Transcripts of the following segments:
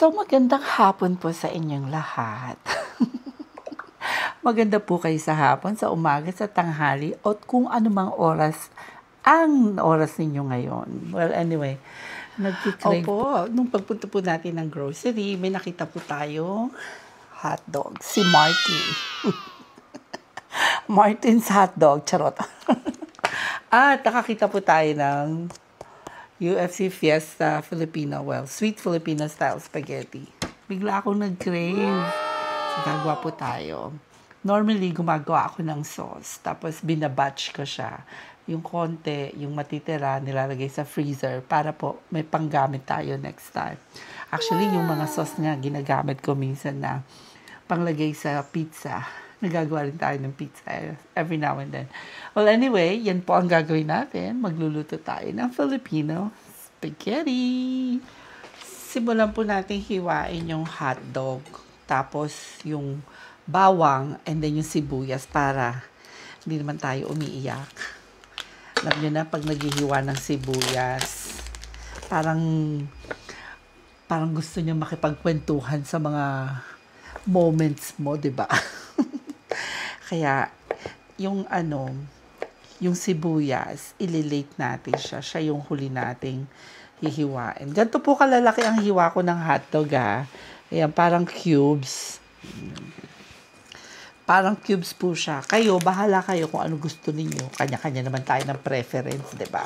So, magandang hapon po sa inyong lahat. Maganda po kayo sa hapon, sa umaga, sa tanghali, o kung anumang oras ang oras ninyo ngayon. Well, anyway, nagkikrave po. Nung pagpunta po natin ng grocery, may nakita po tayo hotdog. Si Marty. Martin's hotdog. Charot. At nakakita po tayo ng UFC Fiesta Filipino, well, sweet Filipino style spaghetti. Bigla akong nag-crave. So, gagawa po tayo. Normally, gumagawa ako ng sauce. Tapos, binabatch ko siya. Yung konti, yung matitira, nilalagay sa freezer para po may panggamit tayo next time. Actually, yung mga sauce nga, ginagamit ko minsan na panglagay sa pizza. Nagagawa rin tayo ng pizza every now and then. Well, anyway, yan po ang gagawin natin. Magluluto tayo ng Filipino spaghetti. Simulan po natin hiwain yung hotdog. Tapos yung bawang and then yung sibuyas para hindi naman tayo umiiyak. Alam nyo na, pag naghihiwa ng sibuyas, parang gusto nyo makipagkwentuhan sa mga moments mo, di ba? Kaya, yung sibuyas, ililate natin siya. Siya yung huli nating hihiwain. Ganito po kalalaki ang hiwa ko ng hotdog, ha. Ayan, parang cubes. Parang cubes po siya. Kayo, bahala kayo kung ano gusto ninyo. Kanya-kanya naman tayo ng preference, di ba?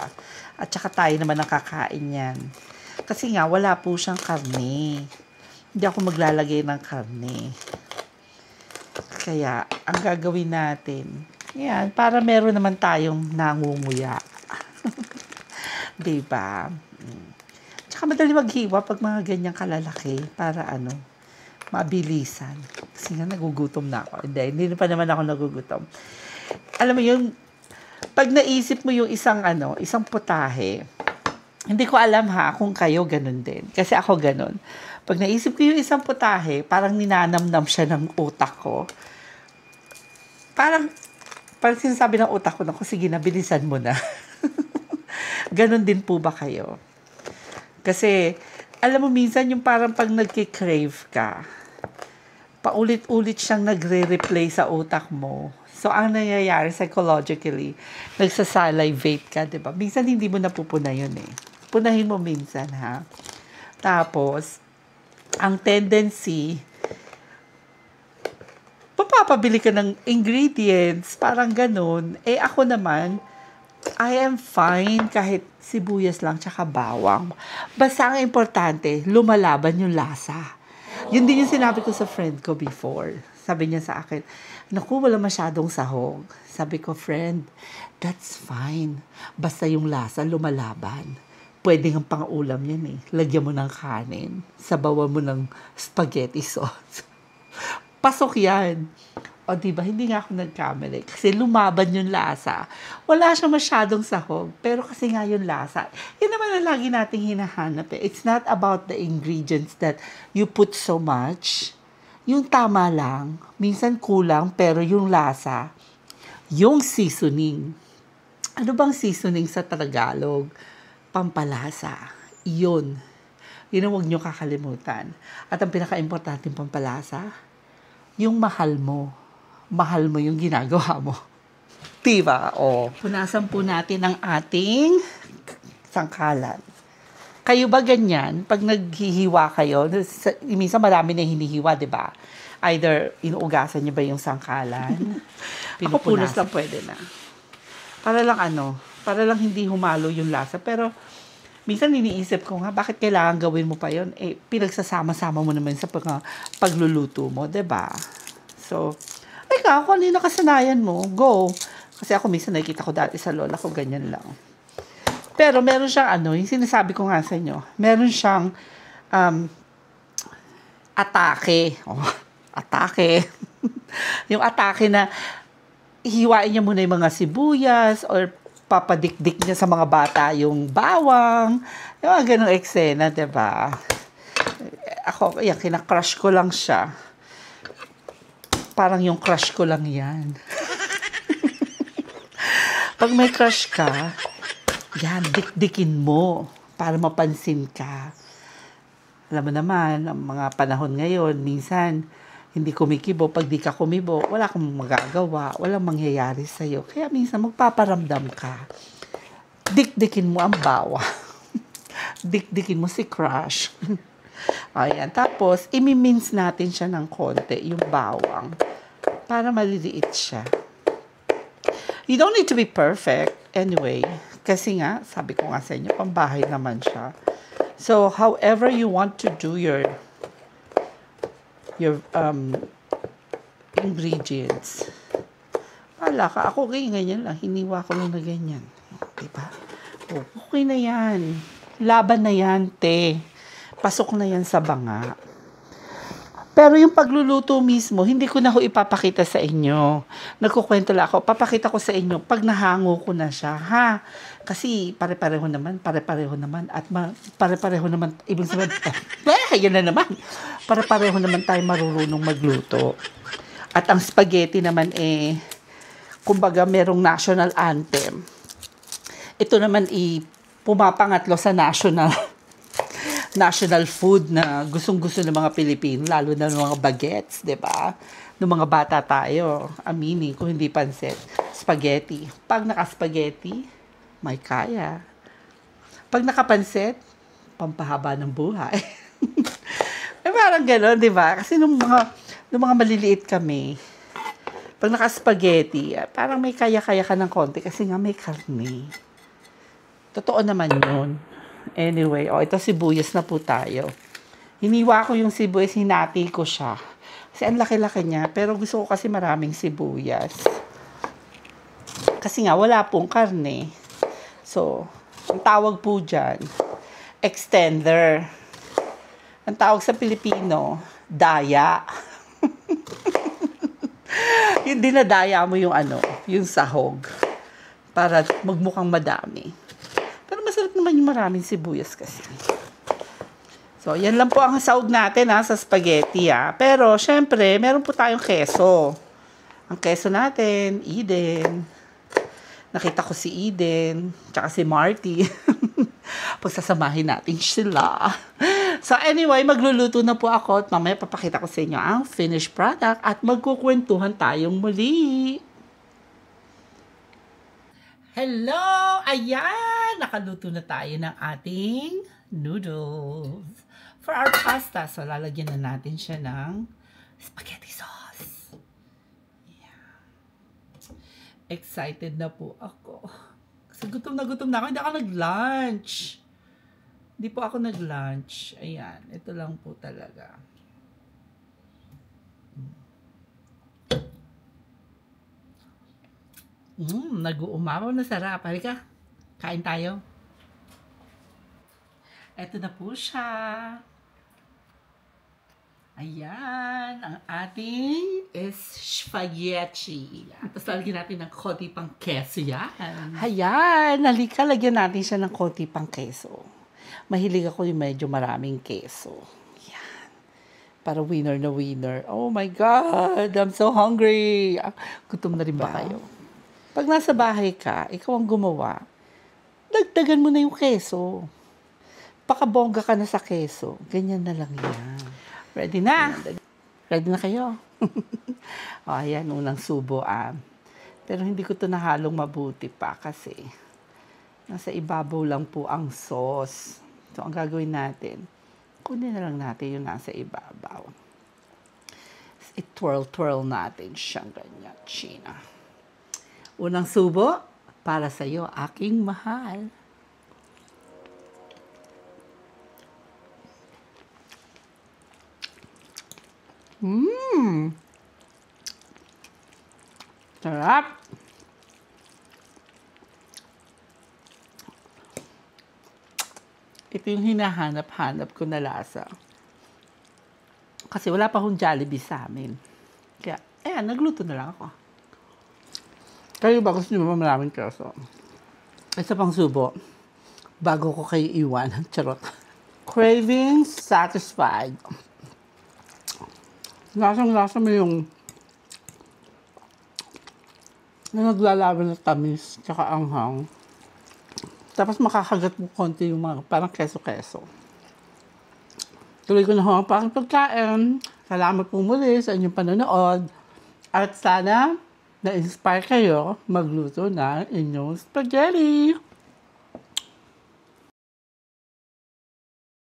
At saka tayo naman ang kakain yan. Kasi nga, wala po siyang karne. Hindi ako maglalagay ng karne. Kaya, ang gagawin natin, yan, para meron naman tayong nangunguya. Diba? Tsaka madali maghiwa pag mga ganyang kalalaki para mabilisan. Kasi nga nagugutom na ako. Hindi pa naman ako nagugutom. Alam mo yun, pag naisip mo yung isang putahe, hindi ko alam kung kayo ganun din. Kasi ako ganun. Pag naisip ko yung isang putahe, parang ninanamnam siya ng utak ko. Parang sinasabi ng utak ko na, sige na, bilisan mo na. Ganon din po ba kayo? Kasi, alam mo, minsan yung parang pag nagkikrave ka, paulit-ulit siyang nagre-replay sa utak mo. So, ang nangyayari psychologically, nagsasalivate ka, di ba? Minsan hindi mo napupuna yun eh. Punahin mo minsan, ha? Tapos, ang tendency, papabili ka ng ingredients, parang ganun. Eh, ako naman, I am fine kahit sibuyas lang tsaka bawang. Basta ang importante, lumalaban yung lasa. Yun din yung sinabi ko sa friend ko before. Sabi niya sa akin, naku, wala masyadong sahog. Sabi ko, friend, that's fine. Basta yung lasa, lumalaban. Pwede ng pang-ulam yan eh. Lagyan mo ng kanin. Sabawan mo ng spaghetti sauce. Pasok yan. O diba, hindi nga ako nagkamali. Kasi lumaban yung lasa. Wala siya masyadong sahog. Pero kasi nga yung lasa. Yun naman ang lagi nating hinahanap eh. It's not about the ingredients that you put so much. Yung tama lang. Minsan kulang, pero yung lasa, yung seasoning. Ano bang seasoning sa Tagalog? Pampalasa. Yun. Yun ang huwag nyo kakalimutan. At ang pinaka-importante pampalasa, yung mahal mo. Mahal mo yung ginagawa mo. Diba? O. Punasan po natin ang ating sangkalan. Kayo ba ganyan? Pag naghihiwa kayo, minsan marami na hinihiwa, diba? Either inuugasan niyo ba yung sangkalan? Ako punas lang pwede na. Para lang hindi humalo yung lasa. Pero, minsan iniisip ko nga, bakit kailangan gawin mo pa yun? Eh, pinagsasama-sama mo naman sa pagluluto mo, diba? So, kung ano yung nakasanayan mo, go. Kasi ako minsan nakikita ko dati sa lola ko, ganyan lang. Pero meron siyang yung sinasabi ko nga sa inyo, meron siyang atake. Oh, atake. Yung atake na hiwain niya muna yung mga sibuyas or papadikdik niya sa mga bata yung bawang. Yung mga ganong eksena, diba? Ako, kinakrush ko lang siya. Parang yung crush ko lang yan. Pag may crush ka, yan, dikdikin mo para mapansin ka. Alam mo naman, ang mga panahon ngayon, minsan, hindi kumikibo. Pag di ka kumibo, wala kang magagawa, walang mangyayari sa'yo. Kaya minsan, magpaparamdam ka. Dikdikin mo ang bawa. Dikdikin mo si crush. Ayan. Tapos, imi-mince natin siya ng konti, yung bawang, para maliliit siya. You don't need to be perfect anyway. Kasi nga, sabi ko nga sa inyo, pambahay naman siya. So, however you want to do your ingredients. Wala ka. Ako ganyan lang. Hiniwa ko lang na ganyan. Diba? Okay na yan. Laban na yan, te. Pasok na yan sa banga. Pero yung pagluluto mismo, hindi ko na ho ipapakita sa inyo. Nagkukwento lang ako. Papakita ko sa inyo pag nahango ko na siya, ha? Kasi pare-pareho naman. At pare-pareho naman. Ibig sabihin, yan na naman. Pare-pareho naman tayo marunong magluto. At ang spaghetti naman kumbaga merong national anthem. Ito naman pumapangatlo sa national food na gustong-gusto ng mga Pilipino, lalo na ng mga bagets, 'di ba? Nung mga bata tayo, aminin kung hindi pansit, spaghetti. Pag naka-spaghetti, may kaya. Pag nakapansit, pampahaba ng buhay. Parang gano'n, 'di ba? Kasi nung mga maliliit kami, pag naka-spaghetti, parang may kaya-kaya ka ng konti kasi nga may karne. Totoo naman 'yun. Anyway, ito sibuyas na po tayo. Hiniwa ko yung sibuyas, hinati ko siya. Kasi ang laki-laki niya, pero gusto ko kasi maraming sibuyas. Kasi nga, wala pong karne. So, ang tawag po dyan, extender. Ang tawag sa Pilipino, daya. Yung dinadaya mo yung yung sahog. Para magmukhang madami. Masarap naman yung maraming sibuyas kasi. So, yan lang po ang sahog natin sa spaghetti Pero, syempre, meron po tayong keso. Ang keso natin, Eden. Nakita ko si Eden, tsaka si Marty. Pagsasamahin natin sila. So, anyway, magluluto na po ako at mamaya papakita ko sa inyo ang finished product at magkukwentuhan tayong muli. Hello! Ayan! Nakaluto na tayo ng ating noodles. For our pasta, so lalagyan na natin siya ng spaghetti sauce. Yeah. Excited na po ako. Kasi gutom na ako. Hindi ako nag-lunch. Hindi po ako nag-lunch. Ayan. Ito lang po talaga. Nag-uumapaw na sarap. Halika, kain tayo. Ito na po siya. Ayan, ang ating spaghetti. Tapos lalagyan natin ng konti pang keso yan. Ayan, halika, lagyan natin siya ng konti pang keso. Mahilig ako yung medyo maraming keso. Yan. Para winner na winner. Oh my God, I'm so hungry. Gutom na rin ba kayo? Pag nasa bahay ka, ikaw ang gumawa, dagdagan mo na yung keso. Pakabongga ka na sa keso. Ganyan na lang yan. Ready na? Ready na kayo? Ayan, unang subo. Pero hindi ko ito nahalong mabuti pa kasi nasa ibabaw lang po ang sauce. So, ang gagawin natin, kunin na lang natin yung nasa ibabaw. I-twirl natin siyang ganyan, China. Unang subo, para sa iyo, aking mahal. Sarap. Ito yung hinahanap-hanap ko na lasa. Kasi wala pa akong Jollibee sa amin. Kaya, nagluto na lang ako. Kayo ba gusto nyo ba maraming keso? Isa pang subo. Bago ko kayo iwan. Charot. Cravings satisfied. Lasang-lasa mo yung na naglalaban na tamis tsaka anghang. Tapos makakagat mo konti yung mga parang keso-keso. Tuloy ko na ho ang pagkain. Salamat po muli sa inyong panonood. At sana na-inspire kayo magluto ng inyong spaghetti.